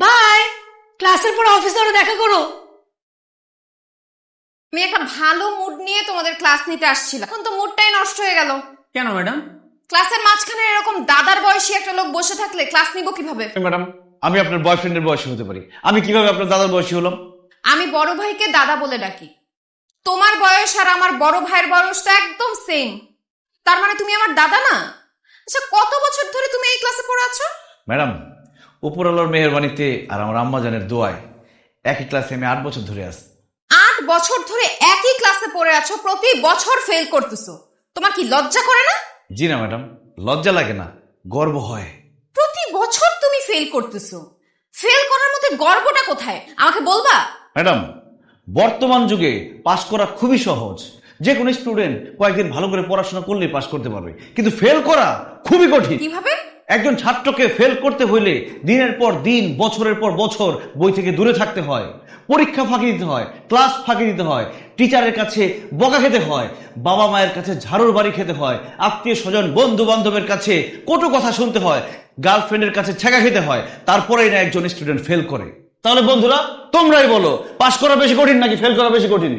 By. ক্লাসের পর অফিসে ওরা দেখা করো। আমি একটা ভালো মুড নিয়ে তোমাদের ক্লাস নিতে আসছিলাম, এখন তো মুডটাই নষ্ট হয়ে গেল। কেন ম্যাডাম? ক্লাসের মাঝখানে এরকম দাদার বয়সী একটা লোক বসে থাকলে ক্লাস নিব কিভাবে? ম্যাডাম, আমি আপনার বয়ফ্রেন্ডের বয়সী হতে পারি, আমি কিভাবে আপনার দাদার বয়সী হলাম? আমি বড় ভাইকে দাদা বলে ডাকি। তোমার বয়স আর আমার বড় ভাইয়ের বয়স তো একদম সেম, তার মানে তুমি আমার দাদা না? আচ্ছা, কত বছর ধরে তুমি এই ক্লাসে পড়ে আছো? ম্যাডাম, উপরওয়ালার মেহেরবানিতে আর আমার আম্মাজানের দোয়ায় একই ক্লাসে আমি 8 বছর ধরে আছি। 8 বছর ধরে একই ক্লাসে পড়ে আছো, প্রতি বছর ফেল করতেছো, তোমার কি লজ্জা করে না? জি না ম্যাডাম, লজ্জা লাগে না, গর্ব হয়। প্রতি বছর তুমি ফেল করতেছো, ফেল করার মধ্যে গর্বটা কোথায় আমাকে বলবা? ম্যাডাম, বর্তমান যুগে পাশ করা খুবই সহজ, যে কোনো স্টুডেন্ট কয়েকদিন ভালো করে পড়াশোনা করলেই পাশ করতে পারবে, কিন্তু ফেল করা খুবই কঠিন। কিভাবে? একজন ছাত্রকে ফেল করতে হইলে দিনের পর দিন, বছরের পর বছর বই থেকে দূরে থাকতে হয়, পরীক্ষা ফাঁকি দিতে হয়, ক্লাস ফাঁকি দিতে হয়, টিচারের কাছে বকা খেতে হয়, বাবা মায়ের কাছে ঝাড়ুর বাড়ি খেতে হয়, আত্মীয় স্বজন বন্ধু বান্ধবের কাছে কটু কথা শুনতে হয়, গার্লফ্রেন্ডের কাছে ছ্যাঁকা খেতে হয়, তারপরেই না একজন স্টুডেন্ট ফেল করে। তাহলে বন্ধুরা, তোমরাই বলো, পাশ করা বেশি কঠিন নাকি ফেল করা বেশি কঠিন?